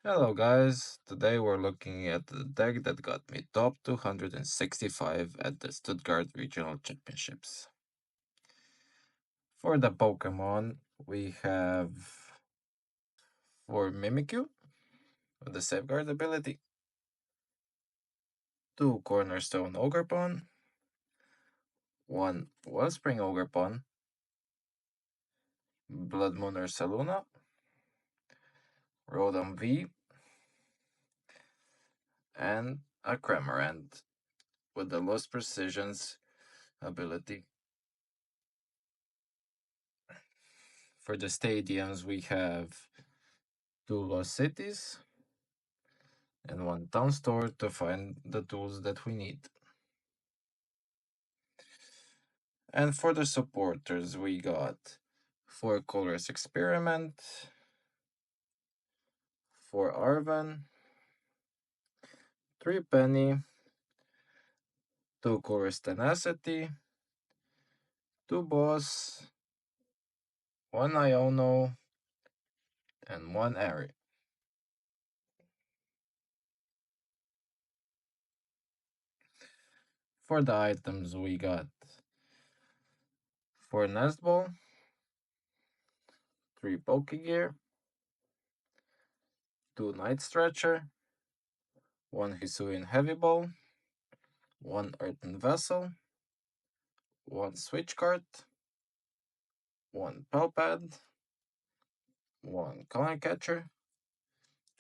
Hello guys, today we're looking at the deck that got me top 265 at the Stuttgart Regional Championships. For the Pokemon, we have for Mimikyu with the Safeguard ability, 2 Cornerstone Ogerpon, 1 Wellspring Ogerpon, Bloodmoon Ursaluna, Rotom V, and a Cramorant with the Lost Precisions ability. For the stadiums, we have 2 Lost Cities and 1 Town Store to find the tools that we need. And for the supporters, we got 4 Colress Experiment, 4 Arven, 3 Penny, 2 Colress Tenacity, 2 Boss, 1 Iono, and 1 Eri. For the items, we got 4 Nest Ball, 3 Pokégear, 2 Night Stretcher, 1 Hisuian Heavy Ball, 1 Earthen Vessel, 1 Switch Cart, 1 Pal Pad, 1 Coin Catcher,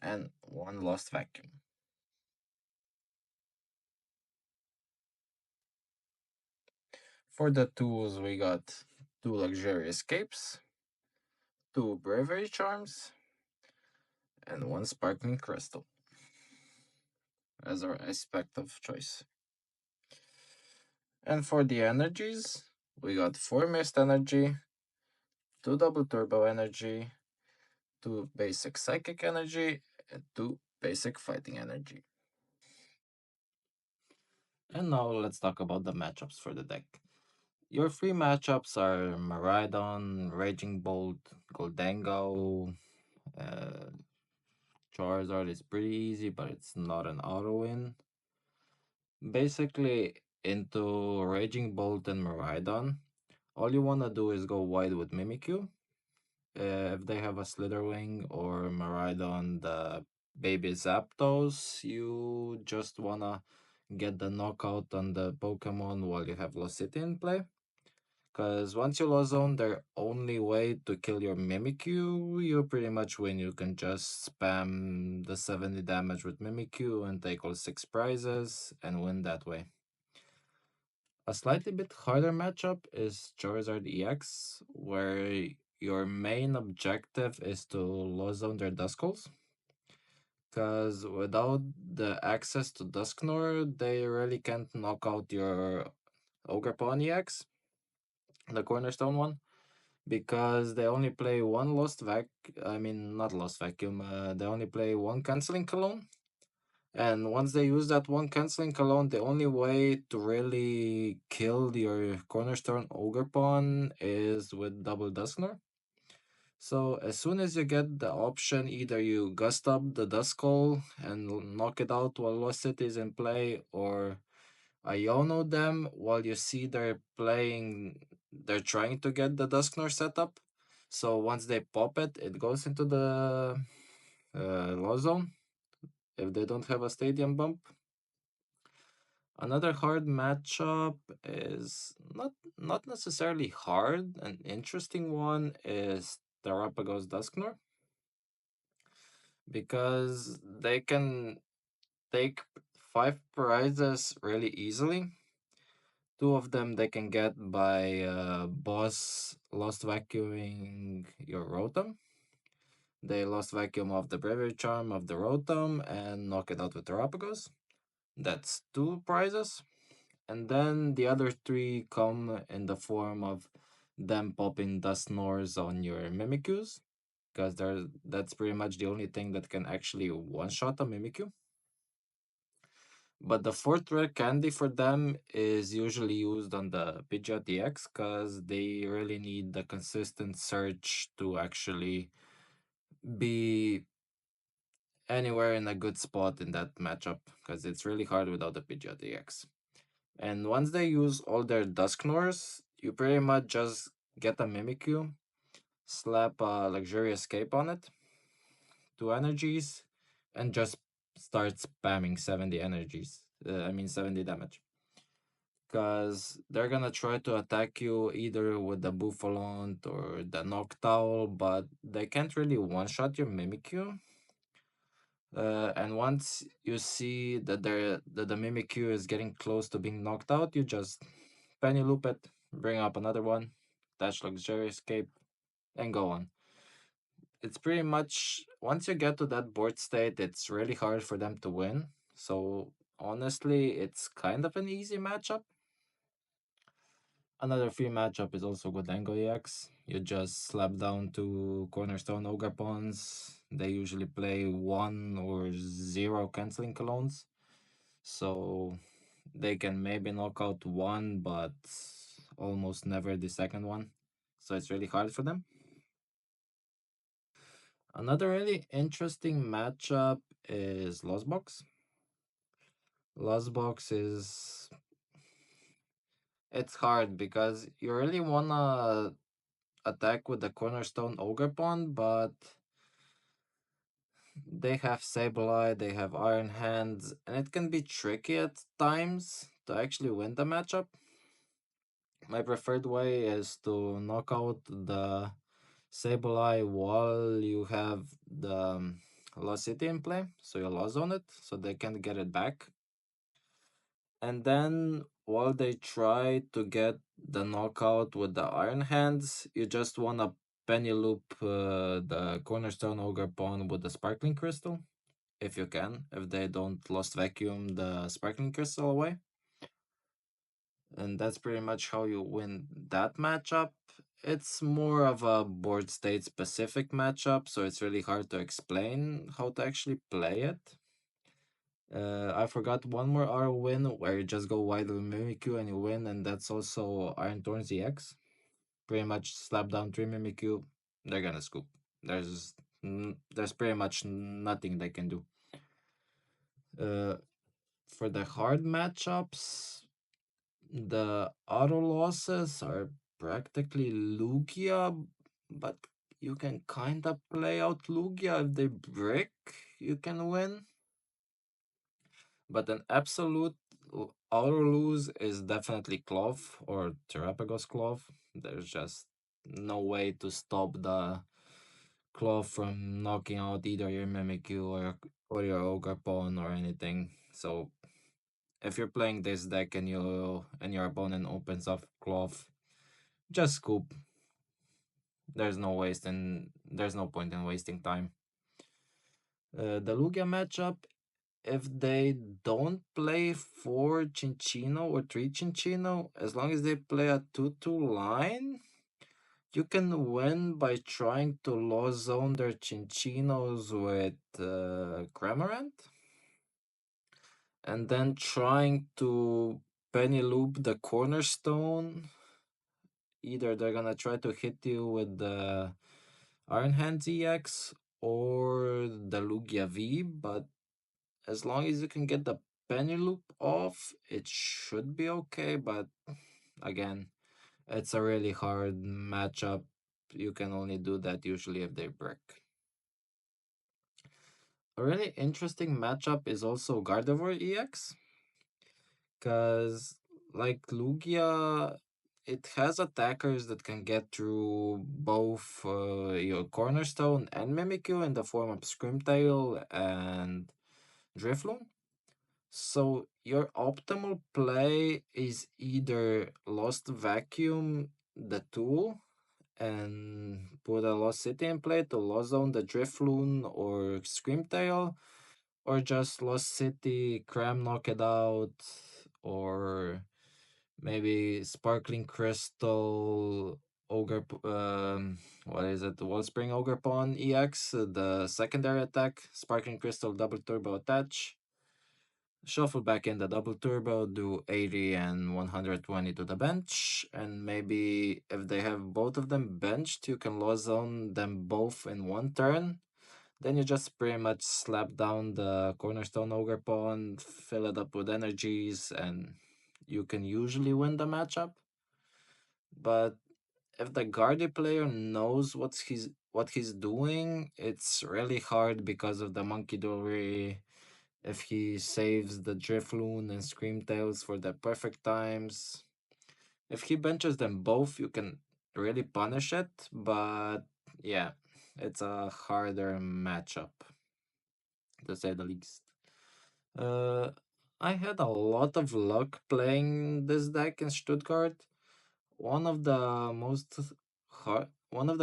and 1 Lost Vacuum. For the tools, we got 2 Luxurious Capes, 2 Bravery Charms, and 1 Sparkling Crystal as our aspect of choice. And for the energies, we got 4 Mist Energy, 2 Double Turbo Energy, 2 Basic Psychic Energy, and 2 Basic Fighting Energy. And now let's talk about the matchups for the deck. Your free matchups are Miraidon, Raging Bolt, Goldango, Charizard is pretty easy, but it's not an auto win. Basically, into Raging Bolt and Miraidon, all you want to do is go wide with Mimikyu. If they have a Slitherwing or Miraidon, the baby Zapdos, you just want to get the knockout on the Pokemon while you have Lost City in play. Because once you lost zone, their only way to kill your Mimikyu, you pretty much win. You can just spam the 70 damage with Mimikyu and take all 6 prizes and win that way. A slightly bit harder matchup is Charizard EX, where your main objective is to lose zone their Duskulls. Because without the access to Dusknoir, they really can't knock out your Ogerpon EX, the Cornerstone one. Because they only play one not Lost Vacuum, they only play one Canceling Cologne. And once they use that one Canceling Cologne, the only way to really kill your Cornerstone Ogerpon is with double Dusknoir. So as soon as you get the option, either you gust up the Duskull and knock it out while Lost City is in play, or Iono them while you see they're trying to get the Dusknoir setup. So once they pop it, it goes into the low zone if they don't have a stadium bump. Another hard matchup is not necessarily hard. An interesting one is Terrapagos Dusknoir, because they can take 5 prizes really easily. 2 of them they can get by boss Lost Vacuuming your Rotom. They Lost Vacuum off the Bravery Charm of the Rotom and knock it out with Terrapagos. That's 2 prizes. And then the other 3 come in the form of them popping Dusknoirs on your Mimikyus, because that's pretty much the only thing that can actually one-shot a Mimikyu. But the 4th rare candy for them is usually used on the Pidgeot DX, because they really need the consistent search to actually be anywhere in a good spot in that matchup because it's really hard without the Pidgeot EX. And once they use all their Dusknors, you pretty much just get a Mimikyu, slap a Luxurious Cape on it, 2 energies, and just start spamming 70 energies. 70 damage. Because they're gonna try to attack you either with the Buffalant or the Noctowl, but they can't really one-shot your Mimikyu. And once you see that the Mimikyu is getting close to being knocked out, you just Penny Loop it, bring up another one, attach Luxurious Cape, and go on. It's pretty much, once you get to that board state, it's really hard for them to win. So honestly, it's kind of an easy matchup. Another free matchup is also with Ango EX. You just slap down 2 Cornerstone Ogerpons. They usually play 1 or 0 canceling clones. So they can maybe knock out one, but almost never the second one. So it's really hard for them. Another really interesting matchup is Lost Box. Lost Box is... it's hard because you really wanna attack with the Cornerstone Ogerpon, but they have Sableye, they have Iron Hands, and it can be tricky at times to actually win the matchup. My preferred way is to knock out the Sableye while you have the Lost City in play, so you lost on it, so they can't get it back. And then while they try to get the knockout with the Iron Hands, you just wanna Penny Loop the Cornerstone Ogerpon with the Sparkling Crystal, if you can, if they don't Lost Vacuum the Sparkling Crystal away. And that's pretty much how you win that matchup. It's more of a board state specific matchup, so it's really hard to explain how to actually play it. I forgot one more R win where you just go wide with Mimikyu and you win, and that's also Iron Thorns EX. Pretty much slap down 3 Mimikyu, they're gonna scoop. There's pretty much nothing they can do. For the hard matchups, the auto losses are practically Lugia, but you can kind of play out Lugia. If they brick, you can win. But an absolute auto lose is definitely Clove or Terapagos Clove. There's just no way to stop the Clove from knocking out either your Mimikyu or your Ogerpon or anything. So if you're playing this deck and your opponent opens up Clove, just scoop. There's no point in wasting time. The Lugia matchup, if they don't play 4 Chinchino or 3 Chinchino, as long as they play a 2-2 line, you can win by trying to lost zone their Chinchinos with Cramorant, and then trying to penny loop the Cornerstone. Either they're gonna try to hit you with the Iron Hands EX or the Lugia V, but as long as you can get the penny loop off, it should be okay. But again, it's a really hard matchup. You can only do that usually if they brick. A really interesting matchup is also Gardevoir EX, because like Lugia, it has attackers that can get through both your Cornerstone and Mimikyu in the form of Scrimtail and Drifloon. So your optimal play is either Lost Vacuum the tool and put a Lost City in play to Lost Zone the Drifloon or Screamtail, or just Lost City, Cram knock it out, or maybe Sparkling Crystal, what is it? The Wellspring Ogerpon EX, the secondary attack, Sparkling Crystal double turbo attach. Shuffle back in the double turbo, do 80 and 120 to the bench, and maybe if they have both of them benched, you can lost zone them both in one turn. Then you just pretty much slap down the Cornerstone Ogerpon, fill it up with energies, and you can usually win the matchup. But if the Guardy player knows what he's doing, it's really hard because of the Monkey Jewelry. If he saves the Drifloon and Screamtails for the perfect times, if he benches them both, you can really punish it. But yeah, it's a harder matchup, to say the least. Uh, I had a lot of luck playing this deck in Stuttgart. One of the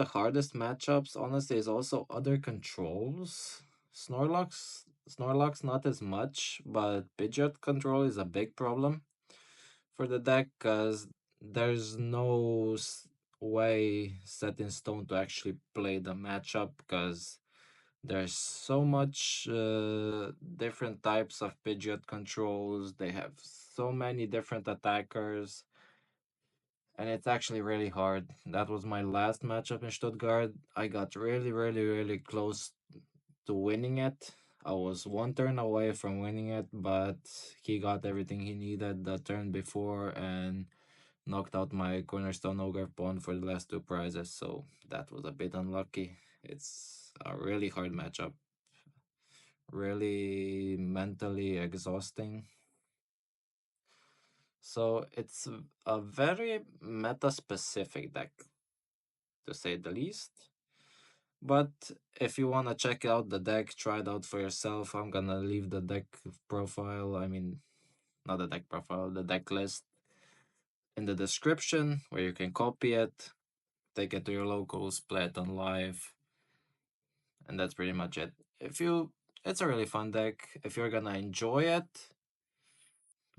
hardest matchups, honestly, is also other controls. Snorlax not as much, but Pidgeot control is a big problem for the deck because there's no way set in stone to actually play the matchup because there's so much different types of Pidgeot controls. They have so many different attackers, and it's actually really hard. That was my last matchup in Stuttgart. I got really, really, really close to winning it. I was one turn away from winning it, but he got everything he needed the turn before and knocked out my Cornerstone Ogerpon for the last two prizes, so that was a bit unlucky. It's a really hard matchup, really mentally exhausting. So it's a very meta specific deck, to say the least. But if you want to check out the deck, try it out for yourself. I'm gonna leave the deck profile, I mean, not the deck profile, the deck list in the description where you can copy it, take it to your locals, play it on live, and that's pretty much it. It's a really fun deck. If you're gonna enjoy it,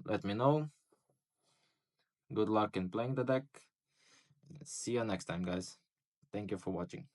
let me know. Good luck in playing the deck. See you next time, guys. Thank you for watching.